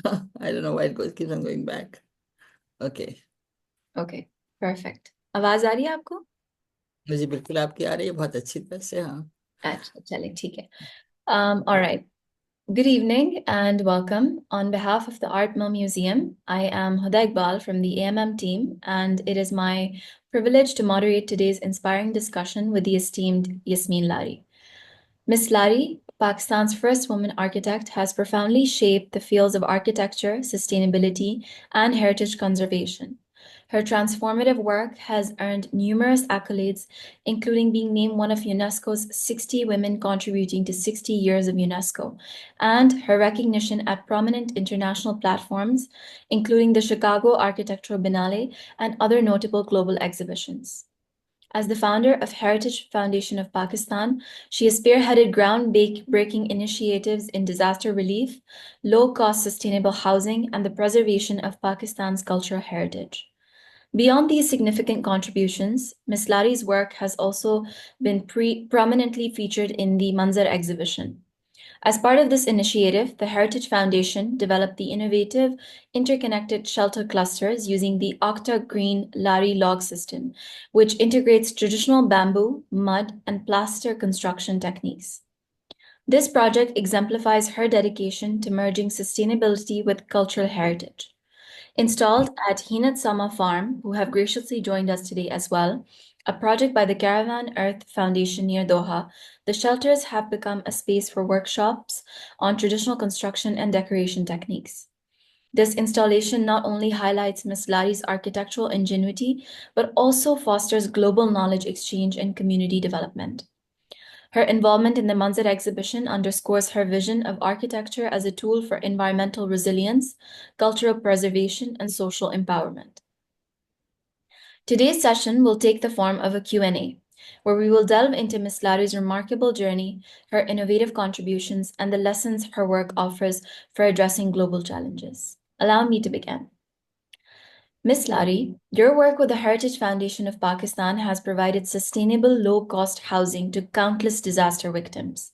I don't know why keeps on going back. Okay. Okay, perfect. आवाज आ रही है आपको? मुझे बिल्कुल आपकी आ रही है, बहुत अच्छी तरह से। हाँ। अच्छा, चलें, ठीक है. All right. Good evening and welcome. On behalf of the Art Mill Museum, I am Huda Iqbal from the AMM team, and it is my privilege to moderate today's inspiring discussion with the esteemed Yasmeen Lari. Miss Lari, Pakistan's first woman architect, has profoundly shaped the fields of architecture, sustainability, and heritage conservation. Her transformative work has earned numerous accolades, including being named one of UNESCO's 60 women contributing to 60 years of UNESCO, and her recognition at prominent international platforms, including the Chicago Architectural Biennale and other notable global exhibitions. As the founder of Heritage Foundation of Pakistan, she has spearheaded groundbreaking initiatives in disaster relief, low-cost sustainable housing, and the preservation of Pakistan's cultural heritage. Beyond these significant contributions, Ms. Lari's work has also been prominently featured in the Manzar exhibition. As part of this initiative, the Heritage Foundation developed the innovative interconnected shelter clusters using the Octa Green Lari log system, which integrates traditional bamboo, mud, and plaster construction techniques. This project exemplifies her dedication to merging sustainability with cultural heritage. Installed at Hinat Sama Farm, who have graciously joined us today as well, a project by the Caravan Earth Foundation near Doha, the shelters have become a space for workshops on traditional construction and decoration techniques. This installation not only highlights Ms. Lari's architectural ingenuity, but also fosters global knowledge exchange and community development. Her involvement in the Manzar exhibition underscores her vision of architecture as a tool for environmental resilience, cultural preservation, and social empowerment. Today's session will take the form of a Q&A, where we will delve into Ms. Lari's remarkable journey, her innovative contributions, and the lessons her work offers for addressing global challenges. Allow me to begin. Ms. Lari, your work with the Heritage Foundation of Pakistan has provided sustainable, low-cost housing to countless disaster victims.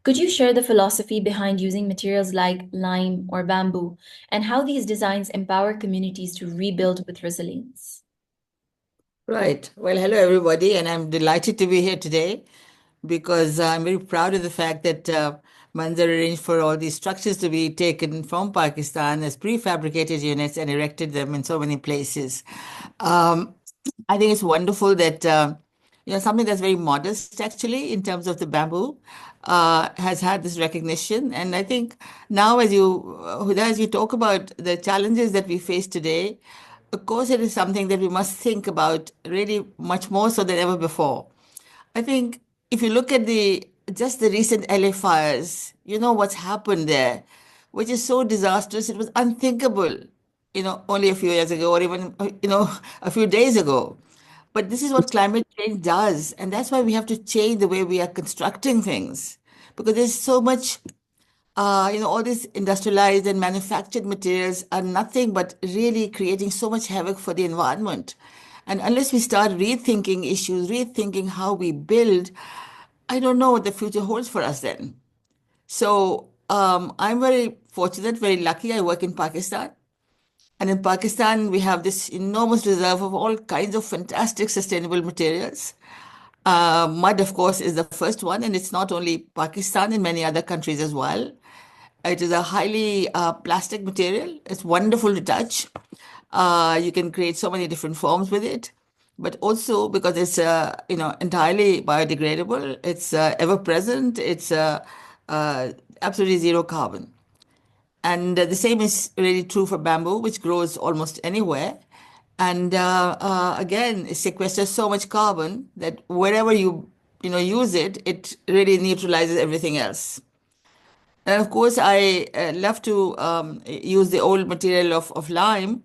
Could you share the philosophy behind using materials like lime or bamboo and how these designs empower communities to rebuild with resilience? Right. Well, hello, everybody, and I'm delighted to be here today because I'm very proud of the fact that Manzar arranged for all these structures to be taken from Pakistan as prefabricated units and erected them in so many places. Um, I think it's wonderful that something that's very modest actually in terms of the bamboo has had this recognition, and I think now Huda, as you talk about the challenges that we face today, of course, it is something that we must think about really much more so than ever before. I think if you look at the recent LA fires, you know what's happened there, which is so disastrous. It was unthinkable, only a few years ago or even, a few days ago. But this is what climate change does. And that's why we have to change the way we are constructing things. Because there's so much, all these industrialized and manufactured materials are nothing but really creating so much havoc for the environment. And unless we start rethinking issues, rethinking how we build, I don't know what the future holds for us then. So I'm very fortunate, very lucky. I work in Pakistan. And in Pakistan, we have this enormous reserve of all kinds of fantastic sustainable materials. Mud, of course, is the first one, and it's not only Pakistan, in many other countries as well. It is a highly plastic material. It's wonderful to touch. You can create so many different forms with it, but also because it's entirely biodegradable. It's ever present. It's absolutely zero carbon. And the same is really true for bamboo, which grows almost anywhere. And again, it sequesters so much carbon that wherever you use it, it really neutralizes everything else. And of course, I love to use the old material of lime,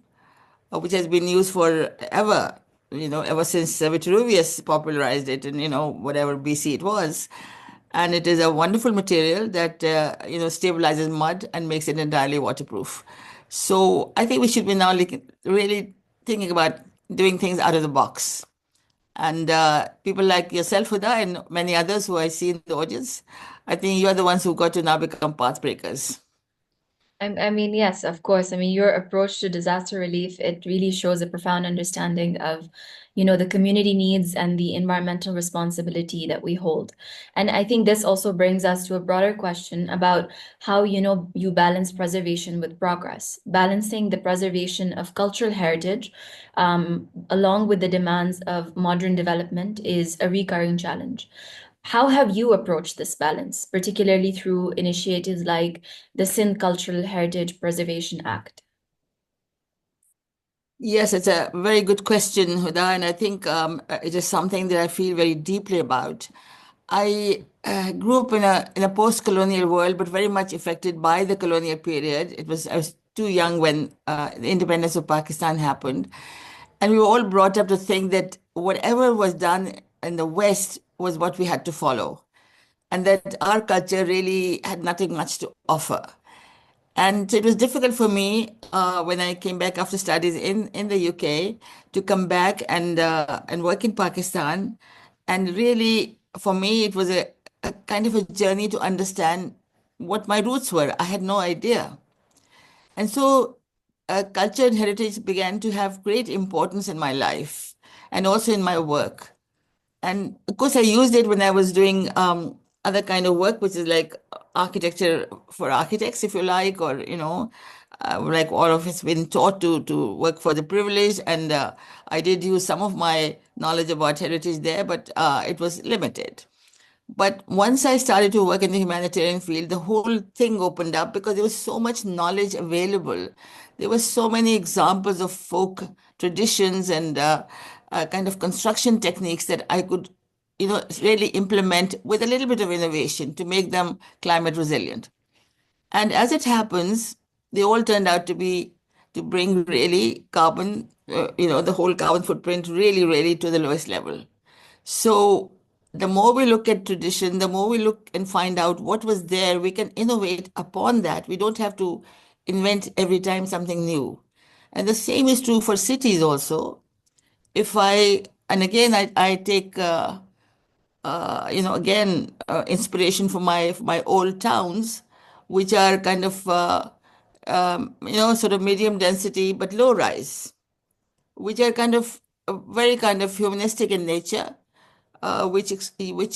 which has been used forever, ever since Vitruvius popularized it in, whatever BC it was. And it is a wonderful material that, stabilizes mud and makes it entirely waterproof. So I think we should be now really thinking about doing things out of the box. And people like yourself, Huda, and many others who I see in the audience, I think you are the ones who got to now become path breakers. I mean, yes, of course. I mean, your approach to disaster relief, it really shows a profound understanding of, the community needs and the environmental responsibility that we hold. And I think this also brings us to a broader question about how, you balance preservation with progress. Balancing the preservation of cultural heritage, along with the demands of modern development is a recurring challenge. How have you approached this balance, particularly through initiatives like the Sindh Cultural Heritage Preservation Act? Yes, it's a very good question, Huda, and I think it is something that I feel very deeply about. I grew up in a post-colonial world, but very much affected by the colonial period. I was too young when the independence of Pakistan happened, and we were all brought up to think that whatever was done in the West was what we had to follow, and that our culture really had nothing much to offer. And so it was difficult for me when I came back after studies in the UK to come back and work in Pakistan. And really, for me, it was a kind of a journey to understand what my roots were. I had no idea. And so culture and heritage began to have great importance in my life and also in my work. And of course, I used it when I was doing other kind of work, which is like architecture for architects, if you like, or like all of us been taught to work for the privileged. And I did use some of my knowledge about heritage there, but it was limited. But once I started to work in the humanitarian field, the whole thing opened up because there was so much knowledge available. There were so many examples of folk traditions and kind of construction techniques that I could, really implement with a little bit of innovation to make them climate resilient. And as it happens, they all turned out to bring really carbon, the whole carbon footprint really, really to the lowest level. So the more we look at tradition, the more we look and find out what was there, we can innovate upon that. We don't have to invent every time something new. And the same is true for cities also. If I, and again, I take, again, inspiration from from my old towns, which are kind of, sort of medium density, but low rise, which are kind of very kind of humanistic in nature, which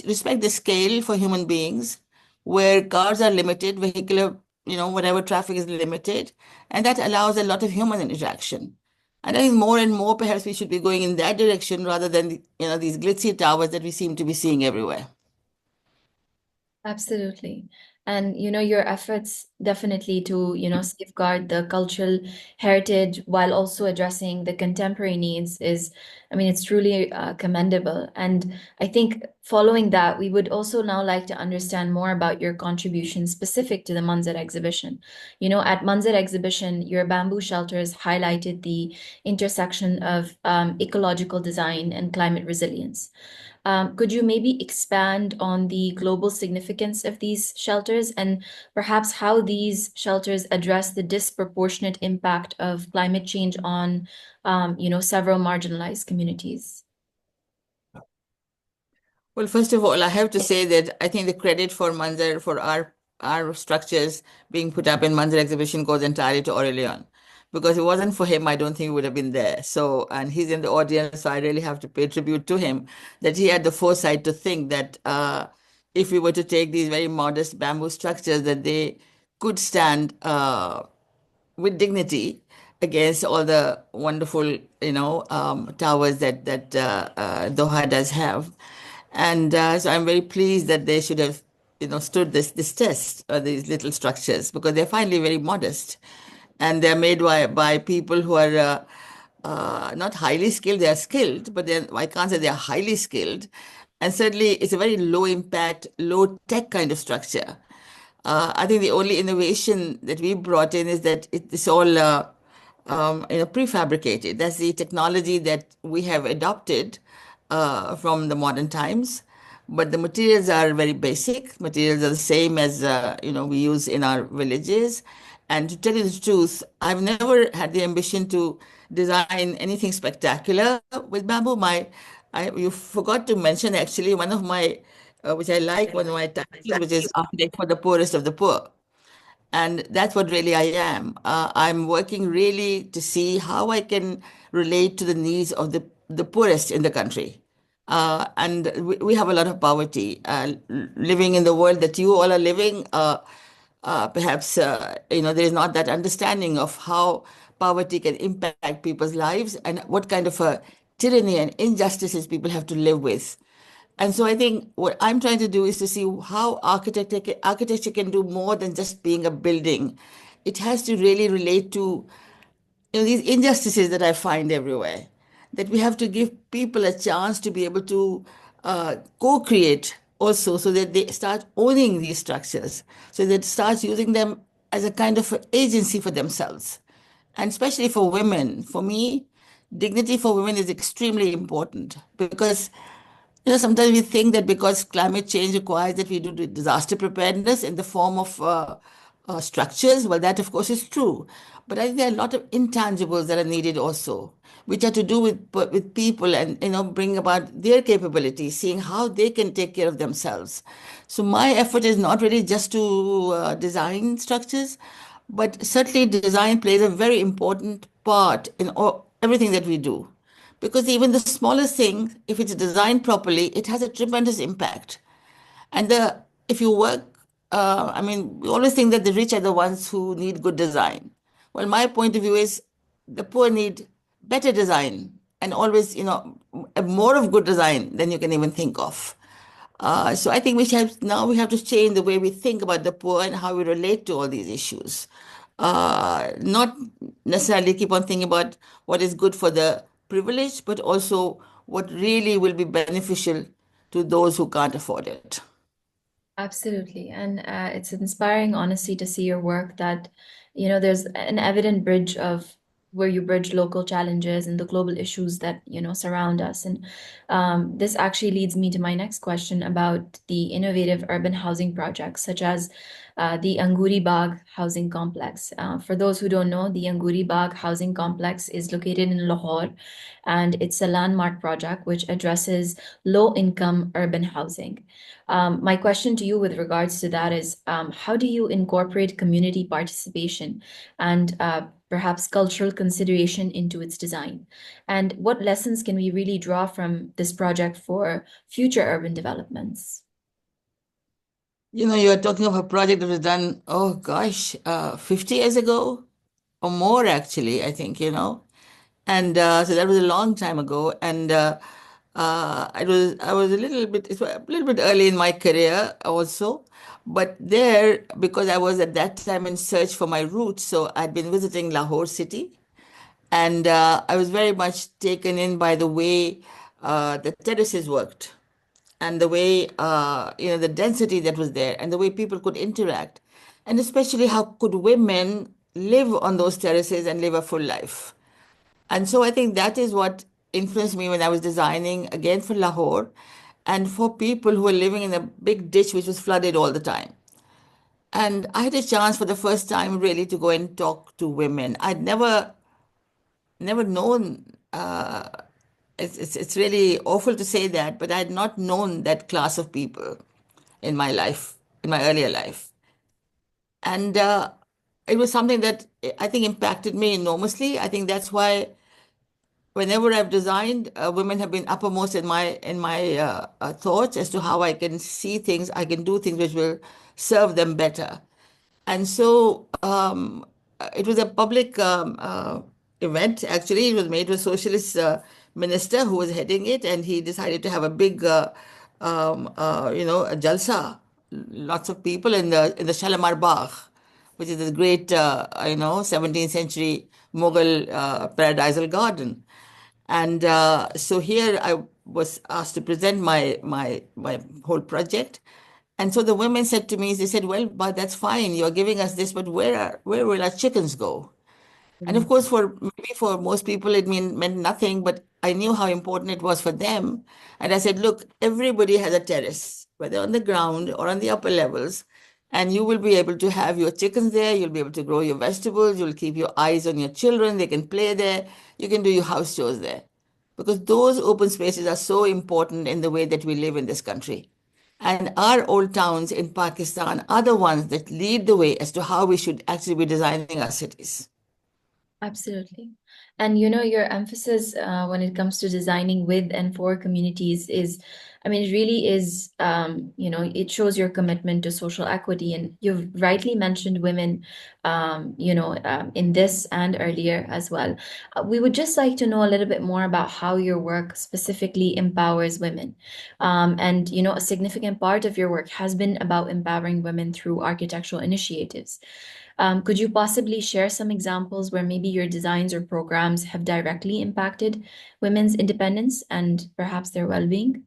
respect the scale for human beings, where cars are limited, vehicular, whatever traffic is limited, and that allows a lot of human interaction. And I think more and more, perhaps we should be going in that direction rather than these glitzy towers that we seem to be seeing everywhere. Absolutely. And your efforts definitely to, safeguard the cultural heritage while also addressing the contemporary needs is, I mean, it's truly commendable. And I think following that, we would also now like to understand more about your contribution specific to the Manzar exhibition. At Manzar exhibition, your bamboo shelters highlighted the intersection of ecological design and climate resilience. Could you maybe expand on the global significance of these shelters and perhaps how these shelters address the disproportionate impact of climate change on, several marginalized communities? Well, first of all, I have to say that I think the credit for Manzar, for our structures being put up in Manzar exhibition goes entirely to Aurelian. Because if it wasn't for him, I don't think he would have been there. So, and he's in the audience, so I really have to pay tribute to him that he had the foresight to think that if we were to take these very modest bamboo structures, that they could stand with dignity against all the wonderful, towers that Doha does have. And so I'm very pleased that they should have, stood this test, these little structures, because they're finally very modest, and they're made by people who are not highly skilled. They are skilled, but then I can't say they are highly skilled. And certainly, it's a very low impact, low tech kind of structure. I think the only innovation that we brought in is that it's all prefabricated. That's the technology that we have adopted from the modern times. But the materials are very basic. Materials are the same as we use in our villages. And to tell you the truth, I've never had the ambition to design anything spectacular with bamboo. You forgot to mention actually one of my, which I like, one of my titles, which is Architect for the Poorest of the Poor. And that's what really I am. I'm working really to see how I can relate to the needs of the poorest in the country. And we have a lot of poverty. Living in the world that you all are living, perhaps there is not that understanding of how poverty can impact people's lives and what kind of a tyranny and injustices people have to live with. And so I think what I'm trying to do is to see how architecture can do more than just being a building. It has to really relate to these injustices that I find everywhere. That we have to give people a chance to be able to co-create also, so that they start owning these structures, so that start using them as a kind of agency for themselves, and especially for women. For me, dignity for women is extremely important because sometimes we think that because climate change requires that we do disaster preparedness in the form of structures, well, that of course is true. But I think there are a lot of intangibles that are needed also, which are to do with people and bring about their capabilities, seeing how they can take care of themselves. So my effort is not really just to design structures, but certainly design plays a very important part in everything that we do. Because even the smallest thing, if it's designed properly, it has a tremendous impact. And if you work, we always think that the rich are the ones who need good design. Well, my point of view is the poor need better design and always, more of good design than you can even think of. So I think we have to change the way we think about the poor and how we relate to all these issues. Not necessarily keep on thinking about what is good for the privileged, but also what really will be beneficial to those who can't afford it. Absolutely. And it's inspiring, honestly, to see your work that, there's an evident bridge of where you bridge local challenges and the global issues that, surround us. And this actually leads me to my next question about the innovative urban housing projects, such as the Anguri Bagh housing complex. For those who don't know, the Anguri Bagh housing complex is located in Lahore, and it's a landmark project which addresses low-income urban housing. My question to you with regards to that is, how do you incorporate community participation and perhaps cultural consideration into its design? And what lessons can we really draw from this project for future urban developments? You're talking of a project that was done, oh gosh, 50 years ago or more, actually, I think, And so that was a long time ago. And I was it was a little bit early in my career also. But there, because I was at that time in search for my roots, so I'd been visiting Lahore city. And I was very much taken in by the way the terraces worked and the way the density that was there and the way people could interact, and especially how could women live on those terraces and live a full life. And so I think that is what influenced me when I was designing again for Lahore and for people who were living in a big ditch which was flooded all the time. And I had a chance for the first time really to go and talk to women. I'd never known. It's really awful to say that, but I had not known that class of people in my life, in my earlier life, and it was something that I think impacted me enormously. I think that's why whenever I've designed, women have been uppermost in my thoughts as to how I can see things, I can do things which will serve them better. And so it was a public event, actually. It was made with a socialist minister who was heading it, and he decided to have a big, a jalsa. Lots of people in the Shalimar Bagh, which is the great, 17th century Mughal paradisal garden. And so here I was asked to present my whole project. And so the women said to me, they said, "Well, but that's fine. You're giving us this, but where will our chickens go?" And of course, for most people, it meant nothing, but I knew how important it was for them. And I said, "Look, everybody has a terrace, whether on the ground or on the upper levels, and you will be able to have your chickens there. You'll be able to grow your vegetables. You'll keep your eyes on your children. They can play there. You can do your house chores there, because those open spaces are so important in the way that we live in this country." And our old towns in Pakistan are the ones that lead the way as to how we should actually be designing our cities. Absolutely. And your emphasis when it comes to designing with and for communities is, I mean, it really is, it shows your commitment to social equity. And you've rightly mentioned women, in this and earlier as well. We would just like to know a little bit more about how your work specifically empowers women. And, a significant part of your work has been about empowering women through architectural initiatives. Could you possibly share some examples where maybe your designs or programs have directly impacted women's independence and perhaps their well-being?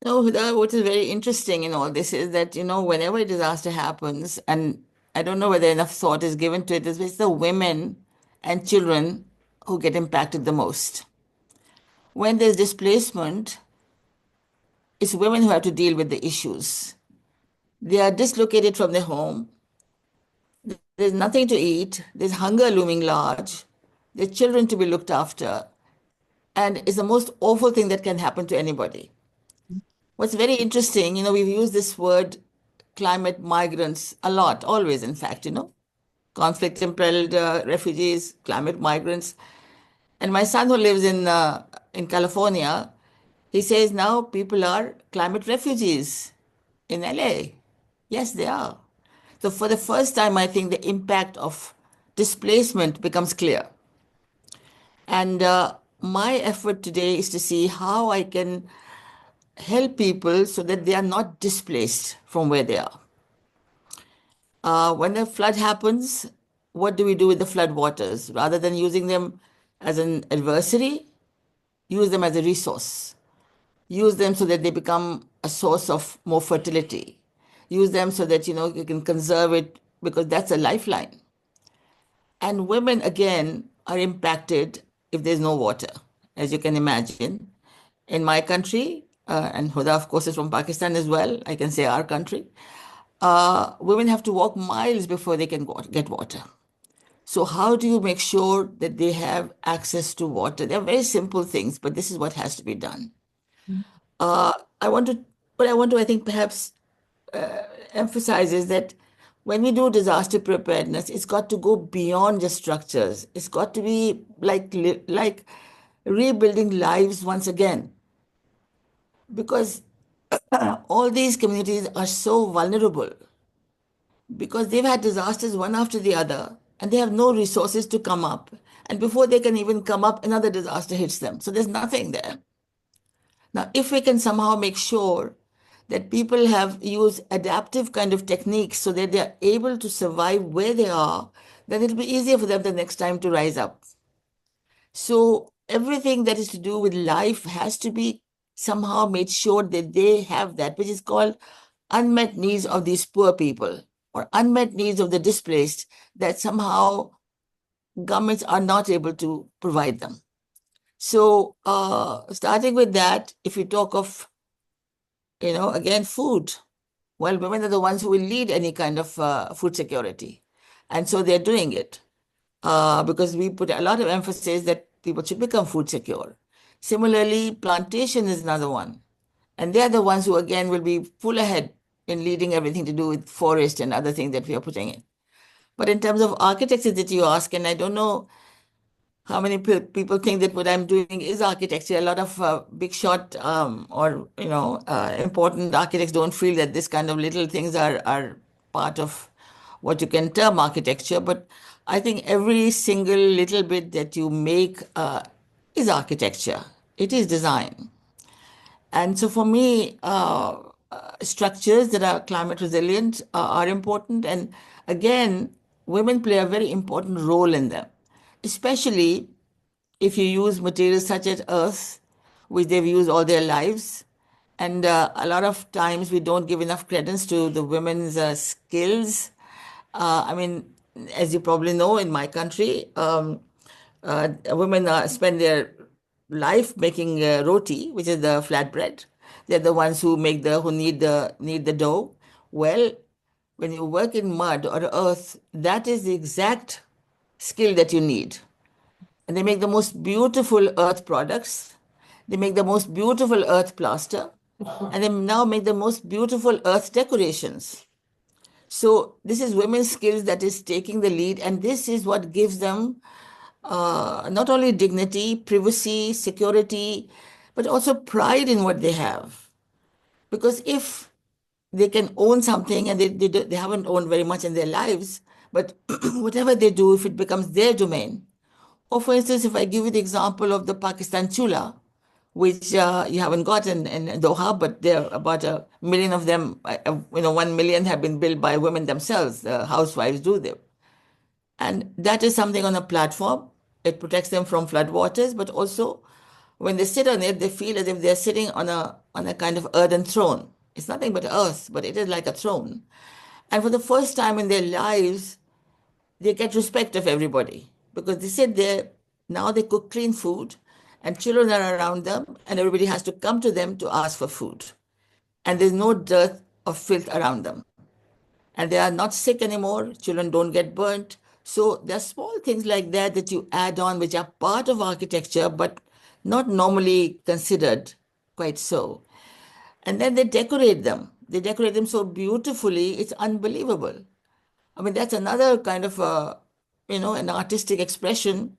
No, what is very interesting in all this is that, whenever a disaster happens, and I don't know whether enough thought is given to it, it's the women and children who get impacted the most. When there's displacement, it's women who have to deal with the issues. They are dislocated from their home. There's nothing to eat. There's hunger looming large. There's children to be looked after. And it's the most awful thing that can happen to anybody. What's very interesting, we've used this word climate migrants a lot, always, in fact, conflict impelled refugees, climate migrants. And my son, who lives in California, he says now people are climate refugees in LA. Yes, they are. So, for the first time, I think the impact of displacement becomes clear. And my effort today is to see how I can help people so that they are not displaced from where they are. When a flood happens, what do we do with the flood waters? Rather than using them as an adversary, use them as a resource. Use them so that they become a source of more fertility. Use them so that you can conserve it because that's a lifeline. And women again are impacted if there's no water, as you can imagine. In my country, and Huda, of course, is from Pakistan as well, I can say our country, women have to walk miles before they can get water. So, how do you make sure that they have access to water? They're very simple things, but this is what has to be done. Uh, I want to, what I want to, I think, perhaps emphasize is that when we do disaster preparedness, it's got to go beyond just structures. It's got to be like rebuilding lives once again, because all these communities are so vulnerable because they've had disasters one after the other and they have no resources to come up. And before they can even come up, another disaster hits them. So there's nothing there. Now, if we can somehow make sure that people have used adaptive kind of techniques so that they're able to survive where they are, then it'll be easier for them the next time to rise up. So everything that is to do with life has to be somehow made sure that they have that, which is called unmet needs of these poor people or unmet needs of the displaced that somehow governments are not able to provide them. So starting with that, if you talk of, again, food, well, women are the ones who will lead any kind of food security. And so they're doing it because we put a lot of emphasis that people should become food secure. Similarly, plantation is another one. And they're the ones who, again, will be full ahead in leading everything to do with forest and other things that we are putting in. But in terms of architecture that you ask, and I don't know how many people think that what I'm doing is architecture. A lot of big shot or important architects don't feel that this kind of little things are part of what you can term architecture. But I think every single little bit that you make is architecture. It is design. And so for me, structures that are climate resilient are important. And again, women play a very important role in them, especially if you use materials such as earth, which they've used all their lives. And a lot of times we don't give enough credence to the women's skills. I mean, as you probably know, in my country, women spend their life making roti, which is the flatbread. They're the ones who need the dough. Well, when you work in mud or earth, that is the exact skill that you need. And they make the most beautiful earth products. They make the most beautiful earth plaster. and they now make the most beautiful earth decorations. So this is women's skills that is taking the lead, and this is what gives them not only dignity, privacy, security, but also pride in what they have. Because if they can own something and they haven't owned very much in their lives, but whatever they do, if it becomes their domain. Or for instance, if I give you the example of the Pakistan Chula, which you haven't got in Doha, but there are about 1 million of them, 1 million have been built by women themselves, the housewives do them. And that is something on a platform. It protects them from floodwaters, but also when they sit on it, they feel as if they're sitting on a kind of earthen throne. It's nothing but earth, but it is like a throne. And for the first time in their lives, they get respect of everybody because they sit there, now they cook clean food, and children are around them, and everybody has to come to them to ask for food. And there's no dearth of filth around them. And they are not sick anymore. Children don't get burnt. So there are small things like that that you add on, which are part of architecture, but not normally considered quite so. And then they decorate them. They decorate them so beautifully, it's unbelievable. I mean, that's another kind of an artistic expression.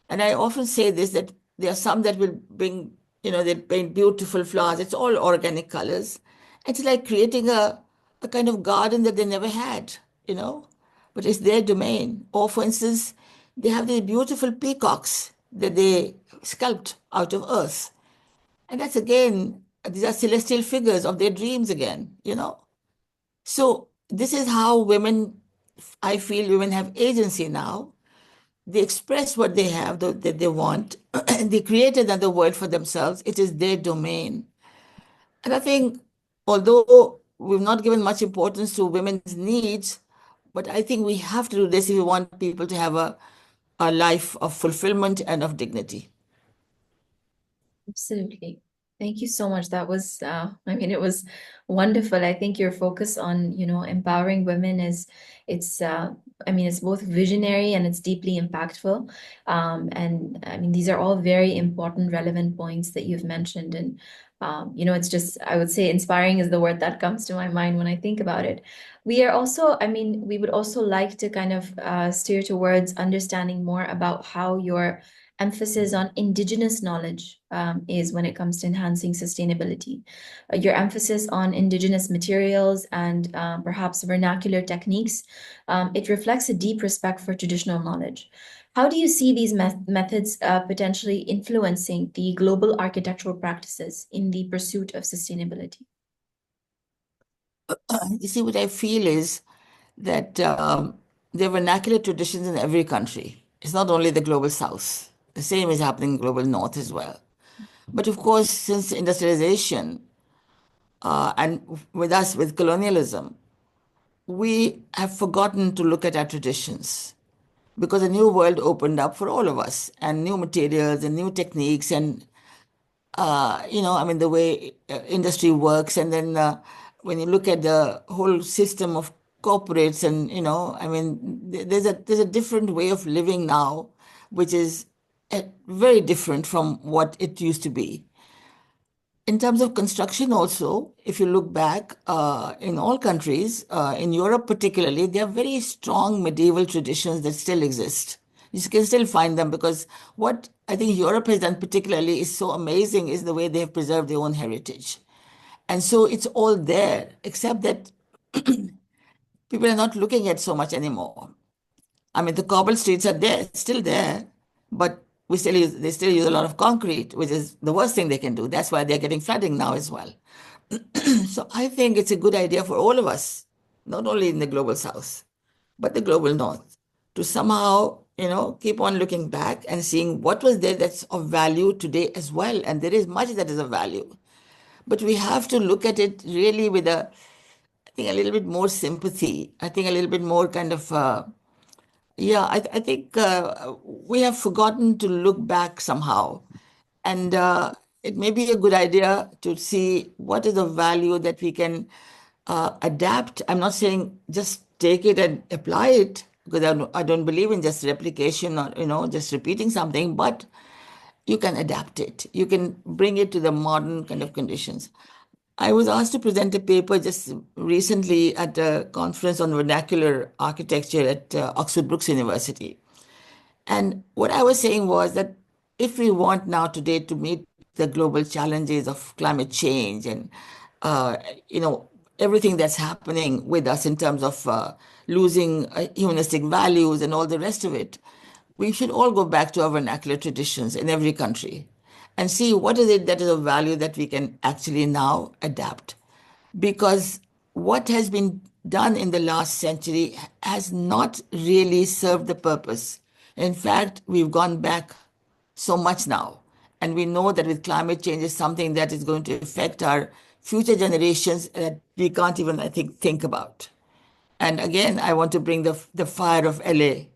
And I often say this that there are some that will bring, they paint beautiful flowers. It's all organic colors. It's like creating a kind of garden that they never had, you know, but it's their domain. Or for instance, they have these beautiful peacocks that they sculpt out of earth. And that's again, these are celestial figures of their dreams again, you know. So this is how women, I feel women have agency now. They express what they have, that they want, and they create another world for themselves. It is their domain. And I think, although we've not given much importance to women's needs, but I think we have to do this if we want people to have a life of fulfillment and of dignity. Absolutely. Thank you so much. That was, it was wonderful. I think your focus on, empowering women it's both visionary and it's deeply impactful. These are all very important, relevant points that you've mentioned. And, it's just, I would say inspiring is the word that comes to my mind when I think about it. We would also like to kind of steer towards understanding more about how your emphasis on indigenous knowledge is when it comes to enhancing sustainability. Your emphasis on indigenous materials and perhaps vernacular techniques, it reflects a deep respect for traditional knowledge. How do you see these methods potentially influencing the global architectural practices in the pursuit of sustainability? You see, what I feel is that there are vernacular traditions in every country. It's not only the global south. The same is happening in global north as well. But of course, since industrialization and with us, with colonialism, we have forgotten to look at our traditions because a new world opened up for all of us and new materials and new techniques and the way industry works. And then when you look at the whole system of corporates and, there's a different way of living now, which is very different from what it used to be. In terms of construction also, if you look back in all countries, in Europe particularly, there are very strong medieval traditions that still exist. You can still find them because what I think Europe has done particularly is so amazing is the way they have preserved their own heritage. And so it's all there, except that people are not looking at so much anymore. I mean, the cobble streets are there, still there, but they still use a lot of concrete, which is the worst thing they can do. That's why they're getting flooding now as well. So I think it's a good idea for all of us, not only in the global south, but the global north, to somehow, keep on looking back and seeing what was there that's of value today as well. And there is much that is of value. But we have to look at it really with I think, a little bit more sympathy. I think a little bit more kind of yeah, I think we have forgotten to look back somehow. And it may be a good idea to see what is the value that we can adapt. I'm not saying just take it and apply it because I don't believe in just replication or, just repeating something, but you can adapt it. You can bring it to the modern kind of conditions. I was asked to present a paper just recently at a conference on vernacular architecture at Oxford Brookes University. And what I was saying was that if we want now today to meet the global challenges of climate change and uh, you know everything that's happening with us in terms of losing humanistic values and all the rest of it, we should all go back to our vernacular traditions in every country and see what is it that is of value that we can actually now adapt, because what has been done in the last century has not really served the purpose. In fact, we've gone back so much now. And we know that with climate change is something that is going to affect our future generations that we can't even, I think about. And again, I want to bring the fire of LA.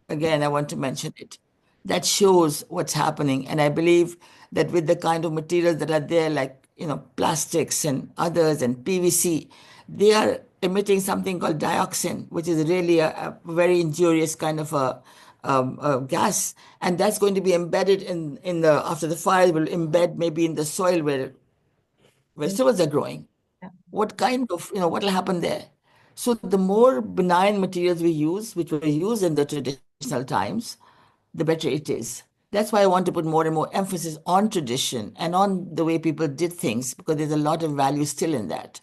Again, I want to mention it. That shows what's happening. And I believe that with the kind of materials that are there, like plastics and others and PVC, they are emitting something called dioxin, which is really a very injurious kind of a gas, and that's going to be embedded in the after the fire will embed maybe in the soil where vegetables are growing. Yeah. What kind of, what will happen there? So the more benign materials we use, which were used in the traditional times, the better it is. That's why I want to put more and more emphasis on tradition and on the way people did things, because there's a lot of value still in that.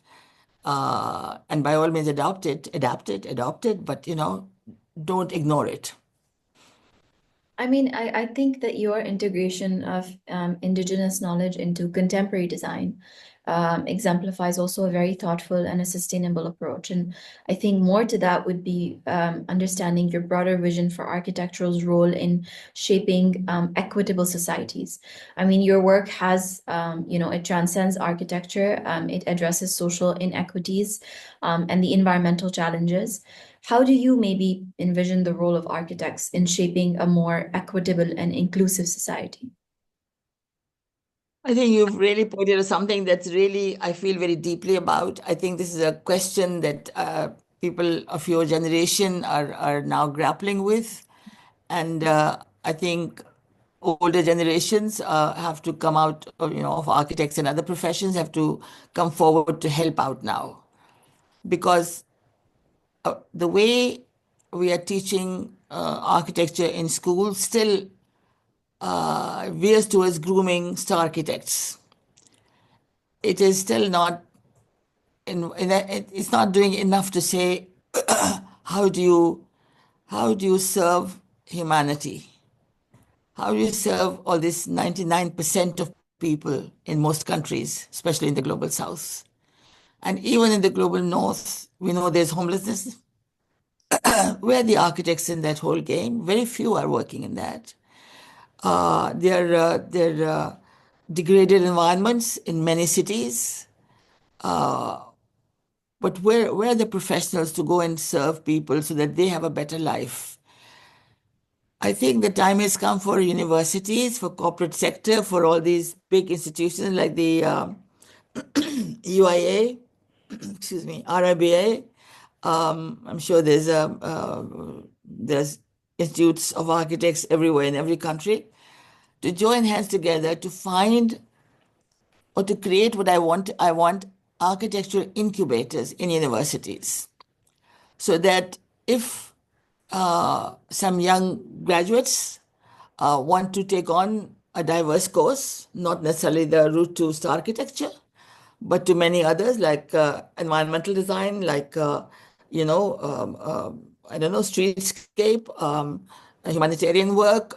And by all means, adopt it, but don't ignore it. I mean, I think that your integration of indigenous knowledge into contemporary design exemplifies also a very thoughtful and a sustainable approach. And I think more to that would be understanding your broader vision for architectural's role in shaping equitable societies. I mean, your work has, it transcends architecture, it addresses social inequities and the environmental challenges. How do you maybe envision the role of architects in shaping a more equitable and inclusive society? I think you've really pointed to something that's really, I feel very deeply about. I think this is a question that people of your generation are now grappling with. And I think older generations have to come out, of architects and other professions have to come forward to help out now. Because the way we are teaching architecture in schools still veers towards grooming star architects. It is still not it's not doing enough to say how do you serve humanity? How do you serve all this 99% of people in most countries, especially in the global south? And even in the global north, we know there's homelessness. Where are the architects in that whole game? Very few are working in that. There are degraded environments in many cities. But where are the professionals to go and serve people so that they have a better life? I think the time has come for universities, for corporate sector, for all these big institutions like the UIA, excuse me, RIBA. I'm sure there's institutes of architects everywhere in every country to join hands together to find or to create what I want. I want architectural incubators in universities, so that if some young graduates want to take on a diverse course, not necessarily the route to star architecture, but to many others like environmental design, like I don't know, streetscape, humanitarian work,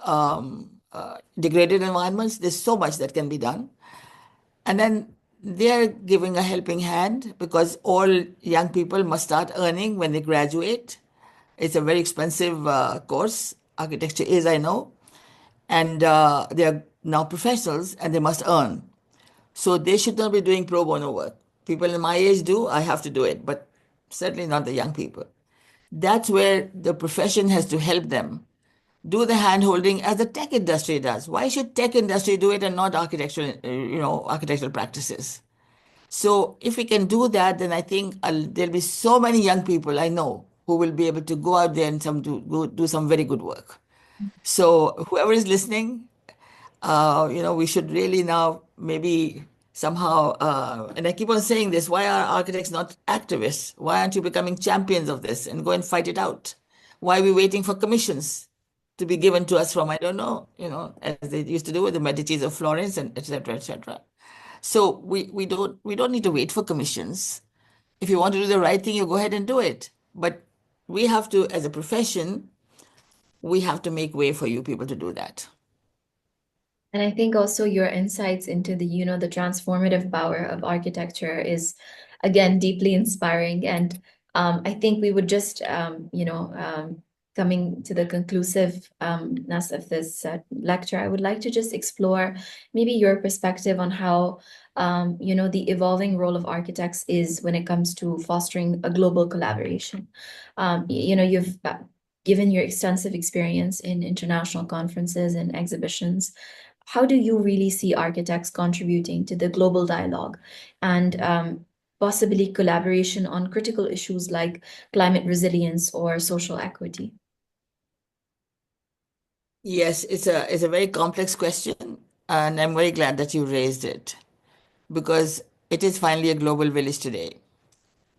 degraded environments. There's so much that can be done. And then they're giving a helping hand because all young people must start earning when they graduate. It's a very expensive course. Architecture is, I know. And they're now professionals and they must earn. So they should not be doing pro bono work. People in my age do, I have to do it, but certainly not the young people. That's where the profession has to help them do the hand holding as the tech industry does. Why should tech industry do it and not architectural, architectural practices? So if we can do that, then I think there'll be so many young people I know who will be able to go out there and do some very good work. So whoever is listening, we should really now maybe somehow, and I keep on saying this, why are architects not activists? Why aren't you becoming champions of this and go and fight it out? Why are we waiting for commissions to be given to us from, I don't know, as they used to do with the Medicis of Florence and et cetera, et cetera. So we don't need to wait for commissions. If you want to do the right thing, you go ahead and do it. But we have to, as a profession, we have to make way for you people to do that. And I think also your insights into the transformative power of architecture is, again, deeply inspiring. And I think we would just, coming to the conclusiveness of this lecture, I would like to just explore maybe your perspective on how, the evolving role of architects is when it comes to fostering a global collaboration. You've given your extensive experience in international conferences and exhibitions. How do you really see architects contributing to the global dialogue and possibly collaboration on critical issues like climate resilience or social equity? Yes, it's a very complex question, and I'm very glad that you raised it because it is finally a global village today.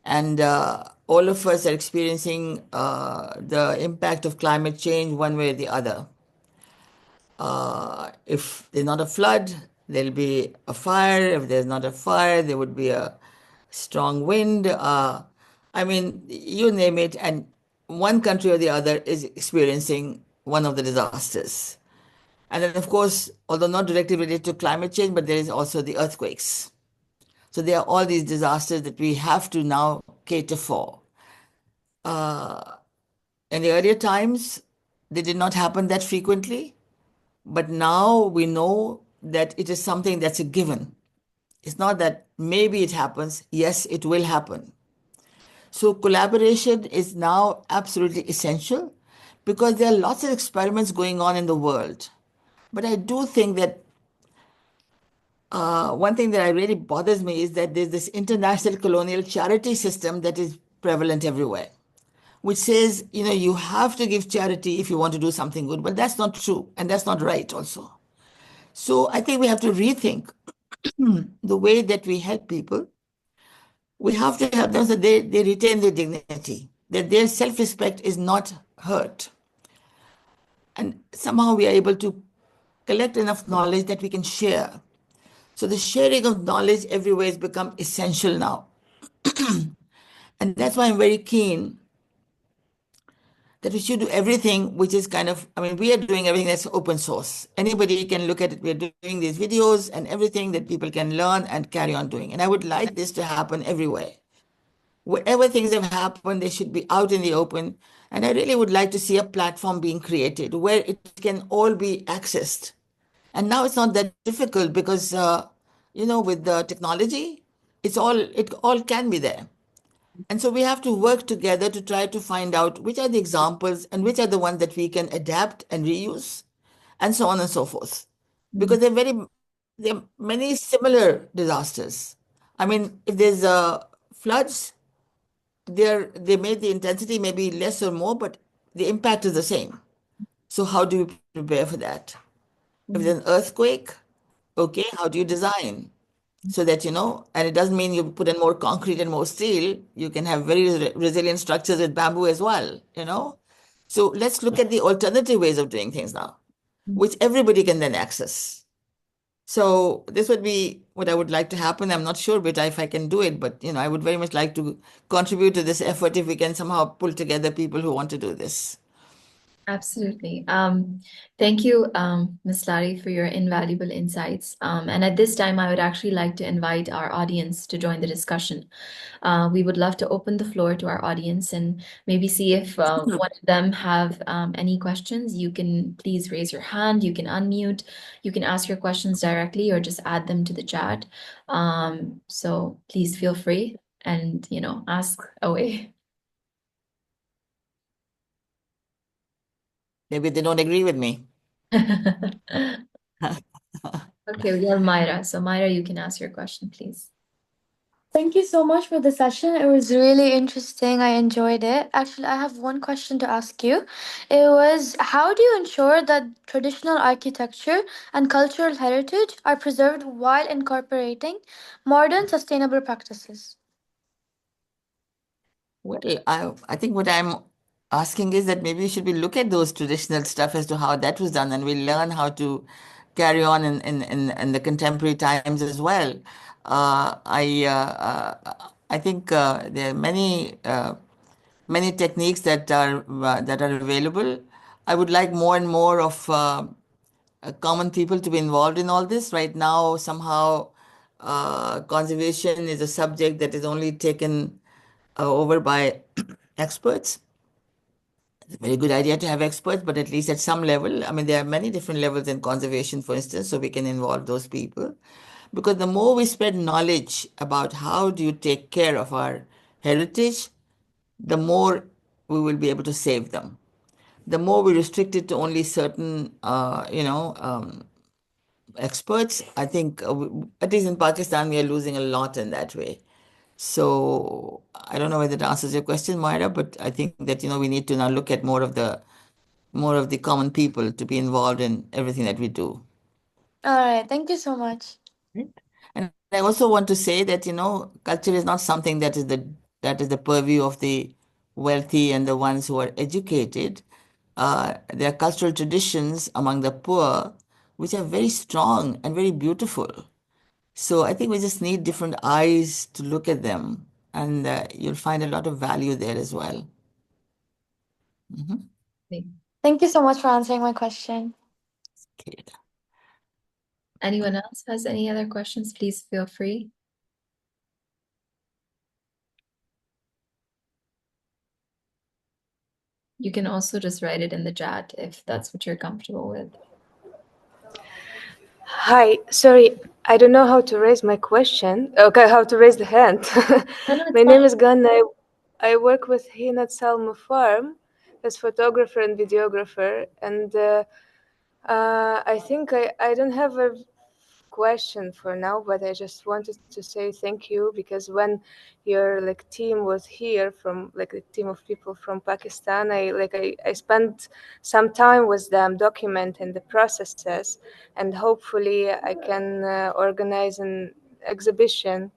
And all of us are experiencing the impact of climate change one way or the other. If there's not a flood, there'll be a fire. If there's not a fire, there would be a strong wind. I mean, you name it, and one country or the other is experiencing one of the disasters. And then, of course, although not directly related to climate change, but there is also the earthquakes. So there are all these disasters that we have to now cater for. In the earlier times, they did not happen that frequently, but now we know that it is something that's a given. It's not that maybe it happens, yes, it will happen. So collaboration is now absolutely essential because there are lots of experiments going on in the world. But I do think that one thing that really bothers me is that there's this international colonial charity system that is prevalent everywhere, which says, you have to give charity if you want to do something good. But that's not true, and that's not right also. So I think we have to rethink the way that we help people. We have to help them so they retain their dignity, that their self-respect is not hurt. And somehow we are able to collect enough knowledge that we can share. So the sharing of knowledge everywhere has become essential now. And that's why I'm very keen that we should do everything which is kind of, I mean, we are doing everything that's open source. Anybody can look at it. We're doing these videos and everything that people can learn and carry on doing. And I would like this to happen everywhere. Wherever things have happened, they should be out in the open. And I really would like to see a platform being created where it can all be accessed. And now it's not that difficult because, with the technology, it all can be there. And so we have to work together to try to find out which are the examples and which are the ones that we can adapt and reuse, and so on and so forth. Because there are many similar disasters. I mean, if there's floods, they may the intensity may be less or more, but the impact is the same. So how do you prepare for that? If there's an earthquake, okay, how do you design? So that and it doesn't mean you put in more concrete and more steel. You can have very resilient structures with bamboo as well. So let's look at the alternative ways of doing things now, which everybody can then access. So this would be what I would like to happen. I'm not sure, but if I can do it, but I would very much like to contribute to this effort if we can somehow pull together people who want to do this. Absolutely. Thank you, Ms. Lari, for your invaluable insights. And at this time, I would actually like to invite our audience to join the discussion. We would love to open the floor to our audience and maybe see if one of them have any questions. You can please raise your hand. You can unmute. You can ask your questions directly or just add them to the chat. So please feel free and, ask away. Maybe they don't agree with me. Okay, we have Myra. So Myra, you can ask your question, please. Thank you so much for the session. It was really interesting. I enjoyed it. Actually, I have one question to ask you. It was, how do you ensure that traditional architecture and cultural heritage are preserved while incorporating modern sustainable practices? Well, I think what I'm asking is that maybe we should be look at those traditional stuff as to how that was done, and we learn how to carry on in the contemporary times as well. I think there are many techniques that are available. I would like more and more of common people to be involved in all this. Right now, somehow, conservation is a subject that is only taken over by experts. It's a very good idea to have experts, but at least at some level, I mean, there are many different levels in conservation, for instance, so we can involve those people. Because the more we spread knowledge about how do you take care of our heritage, the more we will be able to save them. The more we restrict it to only certain, experts, I think, at least in Pakistan, we are losing a lot in that way. So I don't know whether that answers your question, Moira, but I think that we need to now look at more of the common people to be involved in everything that we do. All right. Thank you so much. Right. And I also want to say that culture is not something that is the purview of the wealthy and the ones who are educated. There are cultural traditions among the poor which are very strong and very beautiful. So I think we just need different eyes to look at them, and you'll find a lot of value there as well. Mhm. Thank you so much for answering my question. Okay. Anyone else has any other questions, please feel free. You can also just write it in the chat if that's what you're comfortable with. Hi, sorry, I don't know how to raise my question. Okay, how to raise the hand. No, it's My name is fine. Gan. I work with Hina Salma Farm as photographer and videographer, and I think I don't have a question for now, but I just wanted to say thank you, because when your team was here, from a team of people from Pakistan, I spent some time with them documenting the processes, and hopefully I can organize an exhibition,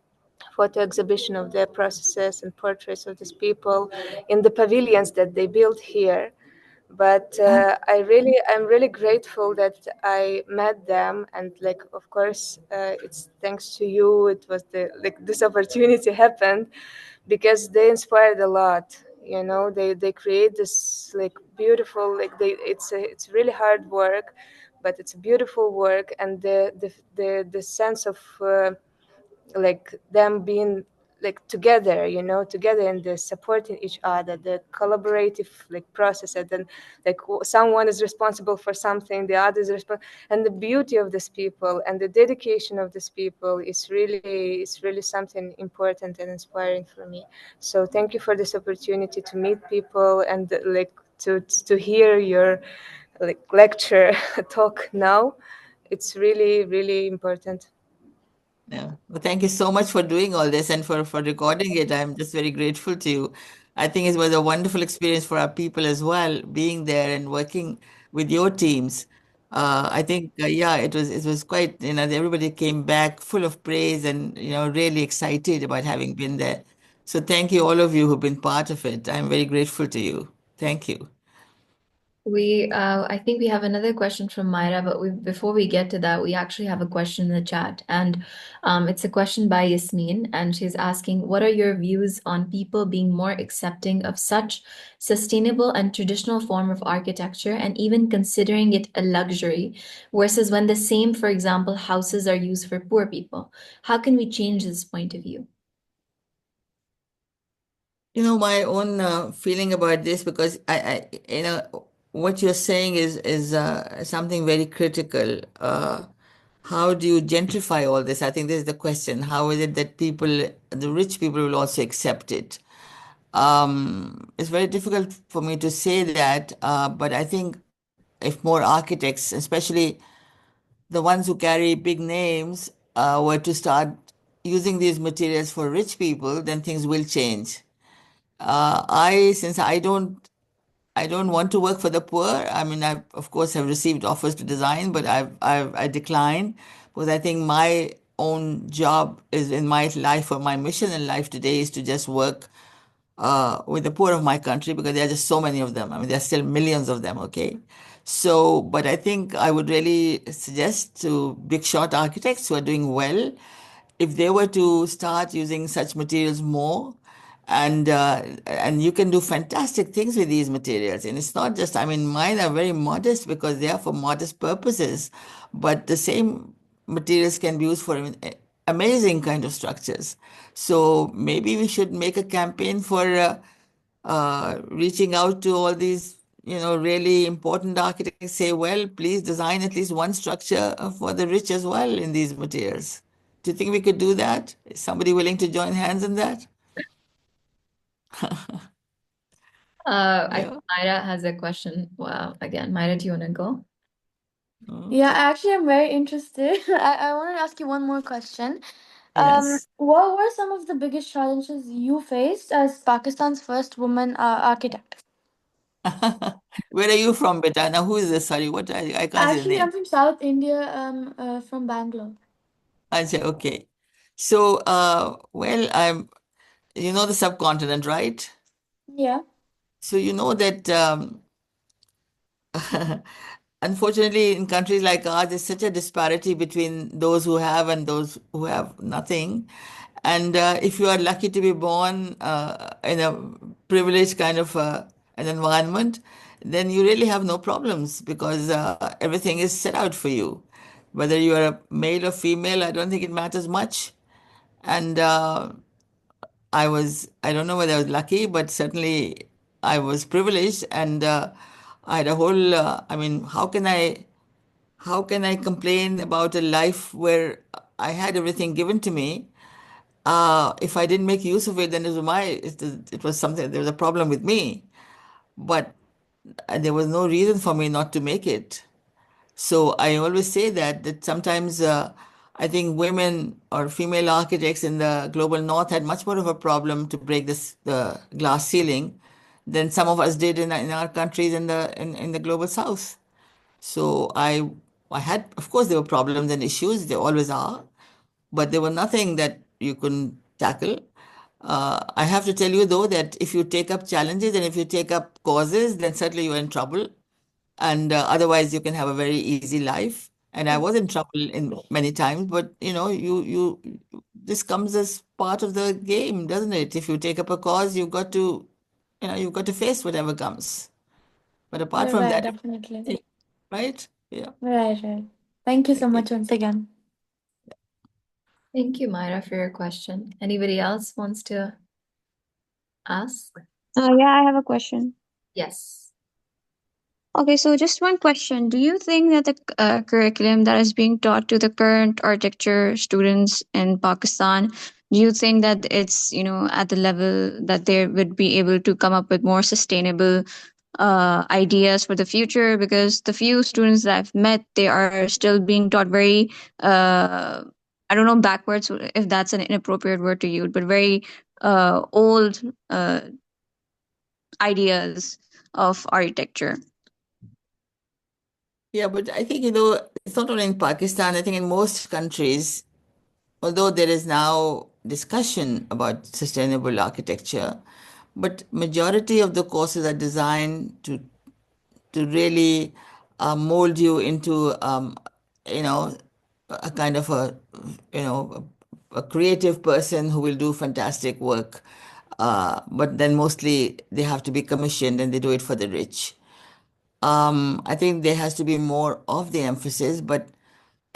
photo exhibition of their processes and portraits of these people in the pavilions that they built here. But I'm really grateful that I met them, and of course it's thanks to you. It was this opportunity happened because they inspired a lot. They create this beautiful, it's really hard work, but it's beautiful work, and the sense of them being together, together, and the supporting each other, the collaborative process, and then someone is responsible for something, the other is responsible, and the beauty of these people and the dedication of these people is really something important and inspiring for me. So thank you for this opportunity to meet people, and to hear your lecture talk now. It's really, really important. Yeah. Well, thank you so much for doing all this and for recording it. I'm just very grateful to you. I think it was a wonderful experience for our people as well, being there and working with your teams. I think, yeah, it was quite, everybody came back full of praise and, really excited about having been there. So thank you, all of you who've been part of it. I'm very grateful to you. Thank you. I think we have another question from Myra, but before we get to that, we actually have a question in the chat, and it's a question by Yasmeen, and she's asking, what are your views on people being more accepting of such sustainable and traditional form of architecture, and even considering it a luxury, versus when the same, for example, houses are used for poor people? How can we change this point of view? My own feeling about this, because what you're saying is something very critical. How do you gentrify all this? I think this is the question. How is it that the rich people, will also accept it? It's very difficult for me to say that, but I think if more architects, especially the ones who carry big names, were to start using these materials for rich people, then things will change. Since I don't want to work for the poor. I mean, I of course have received offers to design, but I declined because I think my own job is in my life, or my mission in life today is to just work with the poor of my country, because there are just so many of them. I mean, there are still millions of them, okay? So, but I think I would really suggest to big shot architects who are doing well, if they were to start using such materials more, and you can do fantastic things with these materials. And it's not just, I mean, mine are very modest because they are for modest purposes, but the same materials can be used for amazing kind of structures. So maybe we should make a campaign for reaching out to all these, really important architects, say, well, please design at least one structure for the rich as well in these materials. Do you think we could do that? Is somebody willing to join hands in that? I Yeah. think Myra has a question. Well, again, Myra, do you want to go? Yeah, actually, I'm very interested. I want to ask you one more question. Yes. What were some of the biggest challenges you faced as Pakistan's first woman architect? Where are you from, beta? Now, who is this? Sorry, what? I can't see the Actually, I'm name. from South India, from Bangalore. I say, okay. So, well, you know the subcontinent, right? Yeah. So you know that unfortunately, in countries like ours, there's such a disparity between those who have and those who have nothing. And if you are lucky to be born in a privileged kind of an environment, then you really have no problems because everything is set out for you. Whether you are a male or female, I don't think it matters much. And I don't know whether I was lucky, but certainly I was privileged, and I had a whole, I mean, how can I complain about a life where I had everything given to me? If I didn't make use of it, then it was something, there was a problem with me. But there was no reason for me not to make it. So I always say that sometimes I think women or female architects in the global north had much more of a problem to break the glass ceiling than some of us did in our countries in the global south. So I had, of course, there were problems and issues. There always are, but there were nothing that you couldn't tackle. I have to tell you though that if you take up challenges and if you take up causes, then certainly you're in trouble, and otherwise you can have a very easy life. And I was in trouble in many times, but this comes as part of the game, doesn't it? If you take up a cause, you've got to face whatever comes. But apart You're from right, that, definitely. right? Yeah. Right, right. Thank you so Thank you. much once again. Thank you, Myra, for your question. Anybody else wants to ask? Yeah, I have a question. Yes. Okay, so just one question. Do you think that the curriculum that is being taught to the current architecture students in Pakistan, do you think that it's, at the level that they would be able to come up with more sustainable ideas for the future? Because the few students that I've met, they are still being taught very, I don't know, backwards, if that's an inappropriate word to use, but very old ideas of architecture. Yeah, but I think, it's not only in Pakistan, I think in most countries, although there is now discussion about sustainable architecture, but majority of the courses are designed to really mold you into you know a kind of you know a creative person who will do fantastic work. But then mostly they have to be commissioned and they do it for the rich. I think there has to be more of the emphasis, but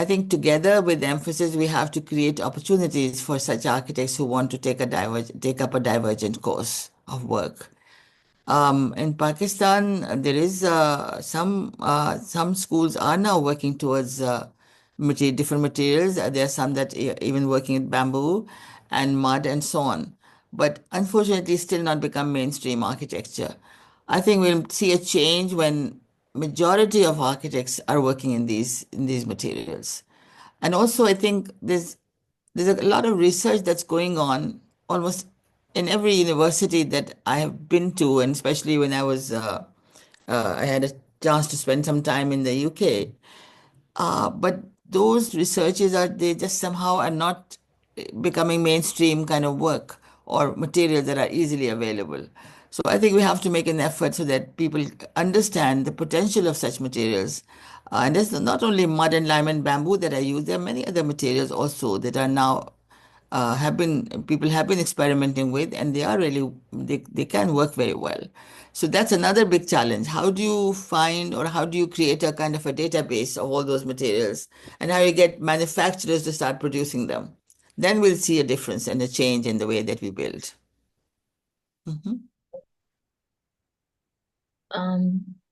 I think together with the emphasis, we have to create opportunities for such architects who want to take up a divergent course of work. In Pakistan, there is some schools are now working towards different materials. There are some that even working with bamboo and mud and so on. But unfortunately, still not become mainstream architecture. I think we'll see a change when majority of architects are working in these materials. And also, I think there's there's a lot of research that's going on almost in every university that I have been to, and especially when I had a chance to spend some time in the UK. But those researches they just somehow are not becoming mainstream kind of work or materials that are easily available. So I think we have to make an effort so that people understand the potential of such materials. And there's not only mud and lime and bamboo that are used, there are many other materials also that are now have been people have been experimenting with, and they are really they can work very well. So that's another big challenge. How do you find or how do you create a kind of a database of all those materials, and how you get manufacturers to start producing them? Then we'll see a difference and a change in the way that we build. Mhm.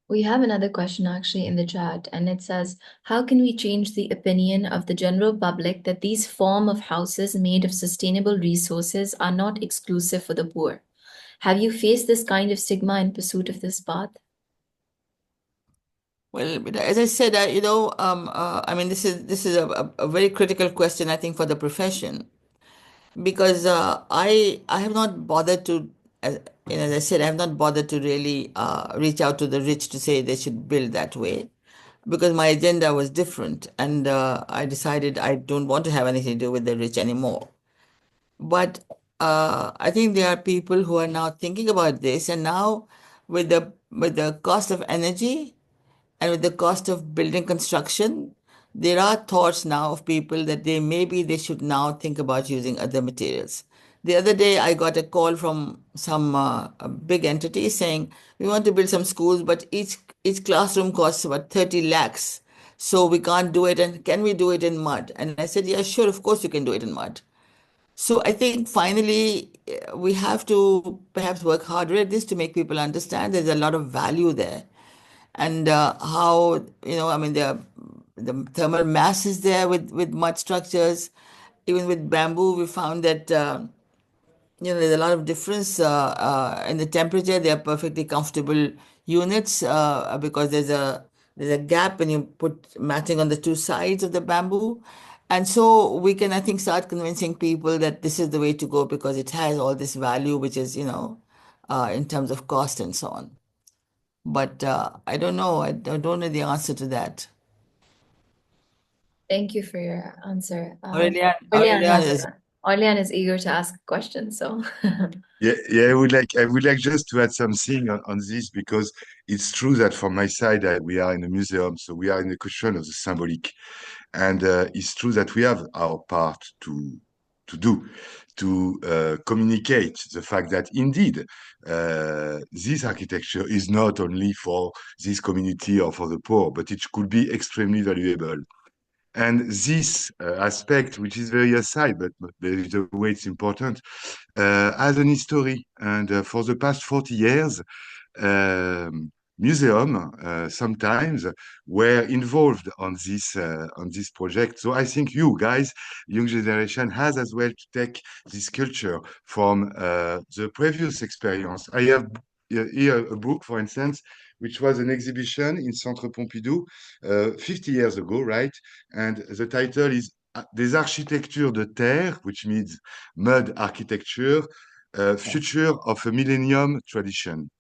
We have another question actually in the chat, and it says, how can we change the opinion of the general public that these form of houses made of sustainable resources are not exclusive for the poor? Have you faced this kind of stigma in pursuit of this path? Well, but as I said, I mean, this is a very critical question, I think, for the profession, because I have not bothered to, as I said, I have not bothered to really reach out to the rich to say they should build that way, because my agenda was different, and I decided I don't want to have anything to do with the rich anymore. But I think there are people who are now thinking about this, and now with the cost of energy and with the cost of building construction, there are thoughts now of people that they should now think about using other materials. The other day, I got a call from some a big entity saying we want to build some schools, but each classroom costs about 30 lakhs, so we can't do it. And can we do it in mud? And I said, yeah, sure, of course you can do it in mud. So I think finally we have to perhaps work harder at this to make people understand there's a lot of value there, and how I mean the thermal mass is there with mud structures. Even with bamboo, we found that there's a lot of difference in the temperature. They are perfectly comfortable units because there's a gap when you put matting on the two sides of the bamboo. And so we can, I think, start convincing people that this is the way to go because it has all this value, which is, in terms of cost and so on. But I don't know. I don't know the answer to that. Thank you for your answer. Aurelian Orlean is eager to ask a question, so Yeah, I would like just to add something on this because it's true that from my side, we are in a museum, so we are in the question of the symbolic, and it's true that we have our part to do to communicate the fact that indeed this architecture is not only for this community or for the poor, but it could be extremely valuable. And this aspect, which is very aside, but the way it's important, has an history. And for the past 40 years, museum sometimes were involved on this project. So I think you guys, young generation, has as well to take this culture from the previous experience. I have here a book, for instance, which was an exhibition in Centre Pompidou 50 years ago, right? And the title is Des architectures de terre, which means mud architecture, future of a millennium tradition.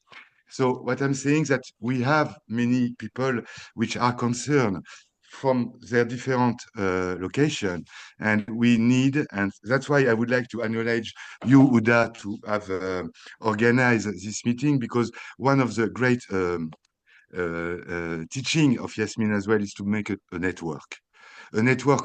So what I'm saying is that we have many people which are concerned from their different location, and we need, and that's why I would like to acknowledge you, Huda, to have organized this meeting, because one of the great teaching of Yasmeen as well is to make a network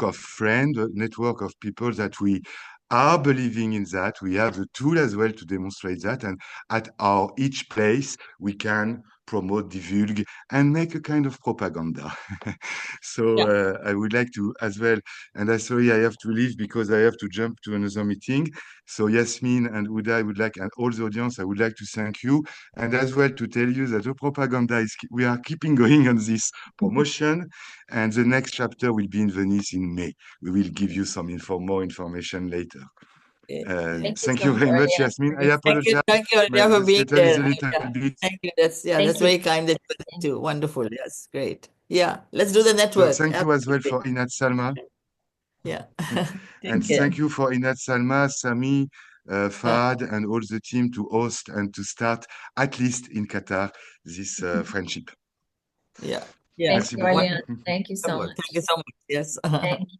of friends, a network of people that we are believing in that. We have the tool as well to demonstrate that. And at our each place, we can promote, divulge, and make a kind of propaganda. So I would like to as well, and I'm sorry I have to leave because I have to jump to another meeting. So Yasmeen and Huda, I would like, and all the audience, I would like to thank you. And as well to tell you that the propaganda is, we are keeping going on this promotion. And the next chapter will be in Venice in May. We will give you some more information later. Thank you very much, Yasmeen. I apologize. Thank you, My for being schedule is there. a little bit. Thank you. That's Thank very you. kind that you did too. Wonderful. Yes, great. Yeah, let's do the So network. thank you as well Absolutely. for Inat Salma. Yeah. And Take care. thank you for Inat Salma, Sami, Uh, Fahad, and all the team to host and to start, at least in Qatar, this friendship. yeah. Yeah. Thank Merci you, beaucoup. Arlian. Thank you so Wonderful. much. Thank you so much. Yes. Thank you.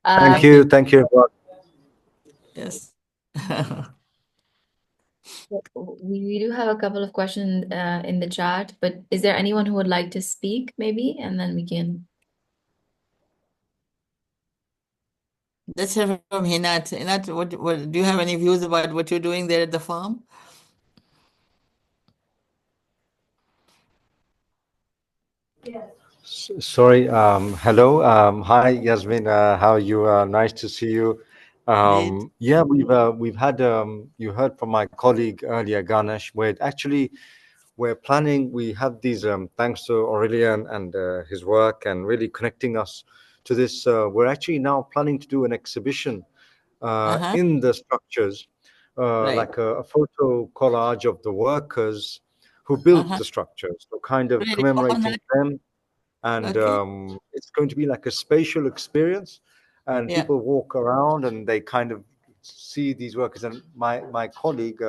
Thank you. Thank you. Yes. We do have a couple of questions in the chat, but is there anyone who would like to speak, maybe? And then we can. Let's hear from Hinat. Hinat, what do you have any views about what you're doing there at the farm? Sorry. Hello. Hi, Yasmin. How are you? Nice to see you. Great. Yeah, we've had you heard from my colleague earlier, Ganesh. We're planning. We have these thanks to Aurelian and his work and really connecting us to this. We're actually now planning to do an exhibition Uh-huh. in the structures, Right. like a photo collage of the workers who built Uh-huh. the structures, so kind of Really? Oh, commemorating nice. them. And Okay. it's going to be like a spatial experience, and Yeah. people walk around and they kind of see these workers. And my colleague,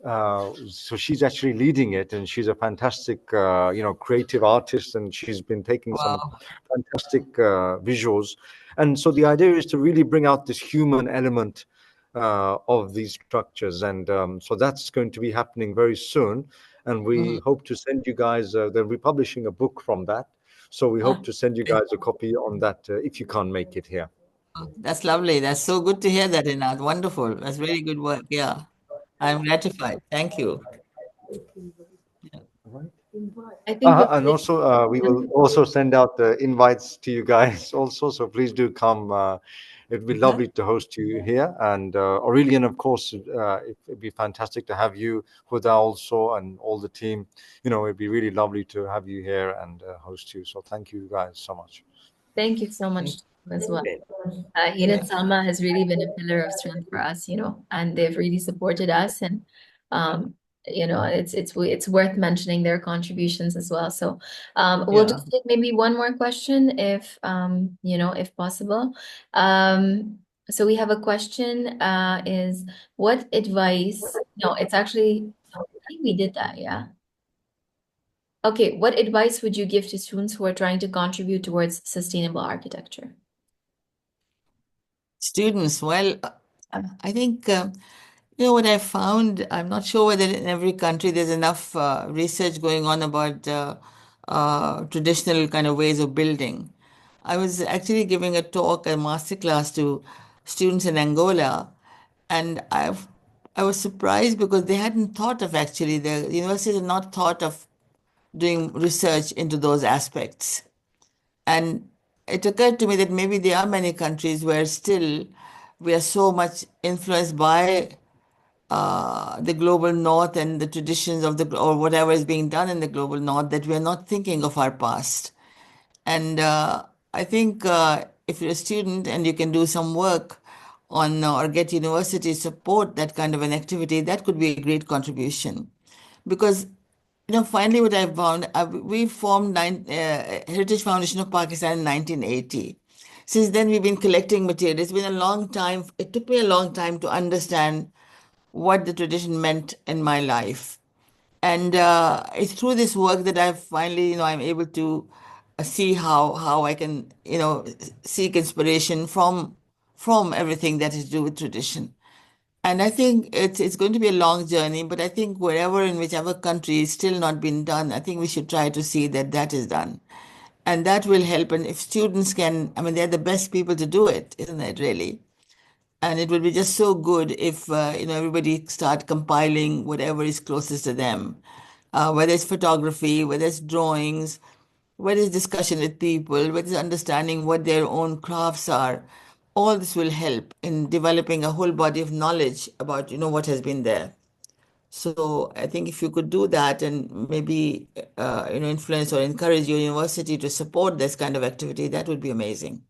so she's actually leading it, and she's a fantastic, creative artist, and she's been taking some Wow. fantastic visuals. And so the idea is to really bring out this human element of these structures, and so that's going to be happening very soon. And we Mhm. hope to send you guys. They'll be publishing a book from that, so we hope Ah, to send you great. guys a copy on that if you can't make it here. Oh, that's lovely. That's so good to hear that, Hinat. Wonderful. That's very good work. Yeah. I'm gratified. Thank you. Yeah. I think we're And also, we will also send out the invites to you guys also. So please do come. It'd be Uh-huh. lovely to host you here. And Aurelian, of course, it'd be fantastic to have you, Huda also, and all the team. It'd be really lovely to have you here and host you. So thank you guys so much. Thank you so much Thank as well. Great. Hinat Salma has really been a pillar of strength for us, and they've really supported us. And it's worth mentioning their contributions as well. So we'll Yeah. just take maybe one more question if possible. So we have a question is what advice? No, it's actually, I think we did that, yeah. Okay, what advice would you give to students who are trying to contribute towards sustainable architecture? Students, well, I think, what I found, I'm not sure whether in every country there's enough research going on about traditional kind of ways of building. I was actually giving a talk, a master class to students in Angola, and I was surprised because they hadn't thought of actually, the universities had not thought of doing research into those aspects. And it occurred to me that maybe there are many countries where still we are so much influenced by the global north and the traditions of or whatever is being done in the global north that we are not thinking of our past. And I think if you're a student and you can do some work on or get university support that kind of an activity, that could be a great contribution. Because finally, what I found, we formed Heritage Foundation of Pakistan in 1980. Since then, we've been collecting material. It's been a long time. It took me a long time to understand what the tradition meant in my life. And it's through this work that I've finally, I'm able to see how I can, seek inspiration from everything that is to do with tradition. And I think it's going to be a long journey, but I think wherever in whichever country is still not been done, I think we should try to see that that is done. And that will help. And if students can, I mean, they're the best people to do it, isn't it, really? And it would be just so good if, everybody start compiling whatever is closest to them, whether it's photography, whether it's drawings, whether it's discussion with people, whether it's understanding what their own crafts are. All this will help in developing a whole body of knowledge about, what has been there. So I think if you could do that and maybe, influence or encourage your university to support this kind of activity, that would be amazing.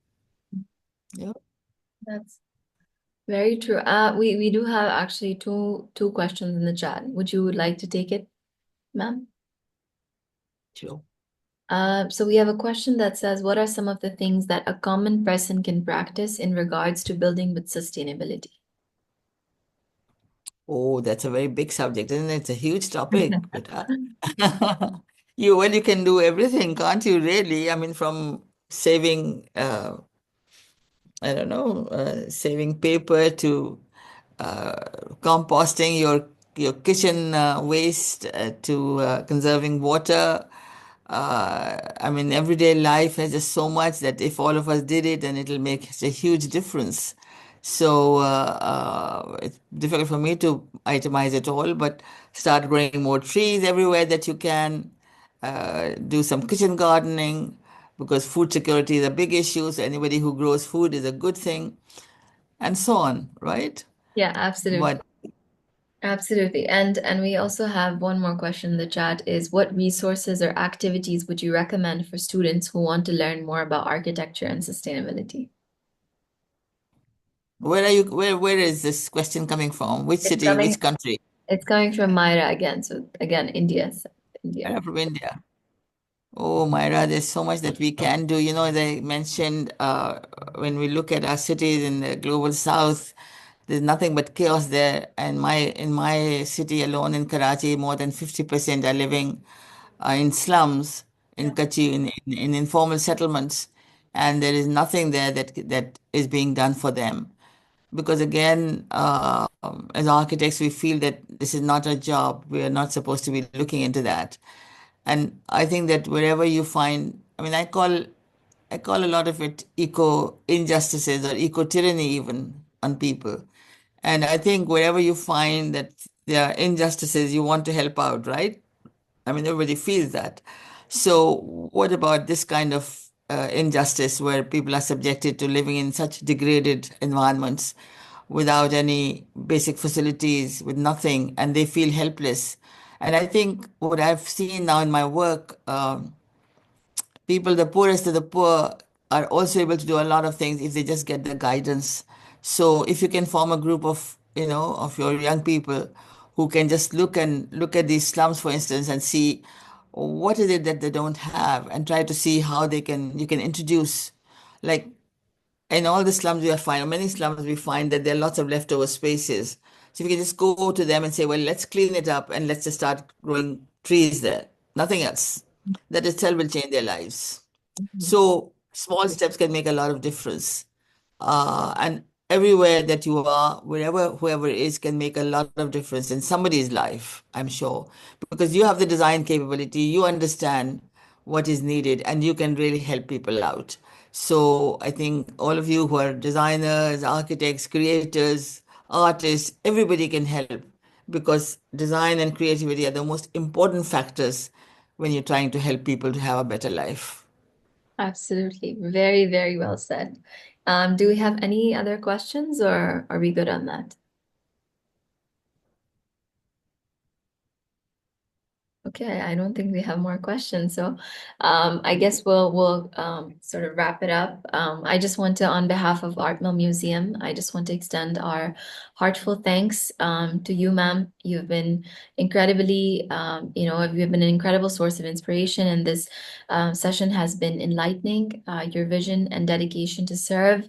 Yeah. That's very true. We do have actually two questions in the chat. Would you like to take it, ma'am? Sure. So we have a question that says, what are some of the things that a common person can practice in regards to building with sustainability? Oh, that's a very big subject, isn't it? It's a huge topic. You can do everything, can't you, really? I mean, from saving, I don't know, saving paper to composting your kitchen waste to conserving water. I mean, everyday life has just so much that if all of us did it, then it'll make such a huge difference. So it's difficult for me to itemize it all, but start growing more trees everywhere that you can. Do some kitchen gardening because food security is a big issue. So anybody who grows food is a good thing, and so on, right? Yeah, absolutely. But Absolutely. And we also have one more question in the chat is what resources or activities would you recommend for students who want to learn more about architecture and sustainability? where is this question coming from? Which It's city, coming, which country? it's coming from Myra again. So again, India. India. From India. Oh, Myra, there's so much that we can do. You know, as I mentioned, when we look at our cities in the global south, there's nothing but chaos there. And in my city alone in Karachi, more than 50% are living in slums in Karachi, in informal settlements, and there is nothing there that is being done for them. Because again, as architects, we feel that this is not our job. We are not supposed to be looking into that. And I think that wherever you find, I mean, I call a lot of it eco injustices or eco tyranny even on people. And I think wherever you find that there are injustices, you want to help out, right? I mean, everybody feels that. So, what about this kind of injustice where people are subjected to living in such degraded environments without any basic facilities, with nothing, and they feel helpless? And I think what I've seen now in my work, people, the poorest of the poor, are also able to do a lot of things if they just get the guidance. So if you can form a group of, of your young people who can just look at these slums, for instance, and see what is it that they don't have, and try to see how you can introduce, like in all the slums we find, many slums we find that there are lots of leftover spaces. So if you can just go to them and say, well, let's clean it up and let's just start growing trees there, nothing else, that itself will change their lives. So small steps can make a lot of difference. And everywhere that you are, wherever whoever is, can make a lot of difference in somebody's life, I'm sure, because you have the design capability, you understand what is needed, and you can really help people out. So I think all of you who are designers, architects, creators, artists, everybody can help, because design and creativity are the most important factors when you're trying to help people to have a better life. Absolutely. Very, very well said. Do we have any other questions or are we good on that? Okay, I don't think we have more questions. So I guess we'll sort of wrap it up. I just want to, on behalf of Art Mill Museum, I just want to extend our heartfelt thanks to you, ma'am. You've been incredibly, you've been an incredible source of inspiration, and this session has been enlightening. Your vision and dedication to serve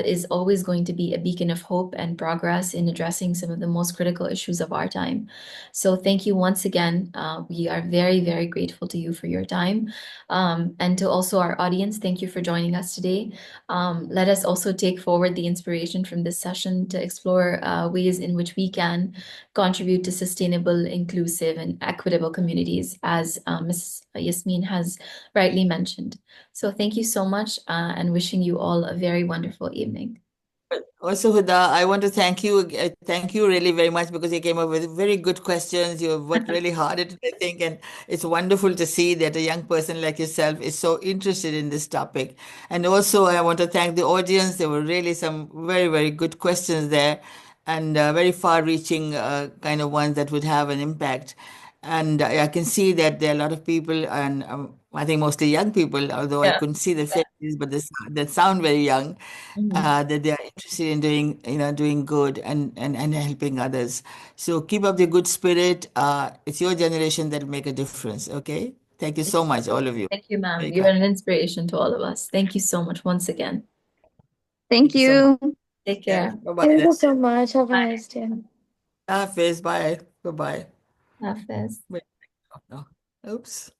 is always going to be a beacon of hope and progress in addressing some of the most critical issues of our time. So thank you once again. We are very, very grateful to you for your time. And to also our audience, thank you for joining us today. Let us also take forward the inspiration from this session to explore ways in which we can contribute to sustainable, inclusive, and equitable communities, as Ms. Yasmeen has rightly mentioned. So thank you so much, and wishing you all a very wonderful evening. Also, Huda, I want to thank you really very much, because you came up with very good questions. You have worked really hard at it, I think, and it's wonderful to see that a young person like yourself is so interested in this topic. And also, I want to thank the audience. There were really some very, very good questions there, and very far-reaching kind of ones that would have an impact. And I can see that there are a lot of people, and I think mostly young people, although I Yeah. couldn't see the faces, but they sound very young, Mhm. that they are interested in doing good and helping others. So keep up the good spirit. It's your generation that will make a difference. Okay. Thank you so much, all of you. Thank you, ma'am. Very You're kind. an inspiration to all of us. Thank you so much once again. Thank Thank you so much. you. Take Yeah, care. bye-bye Thank then. you so much. Have a Bye. nice day. Hafiz, bye. Bye-bye. Hafiz. Wait, no. Oops.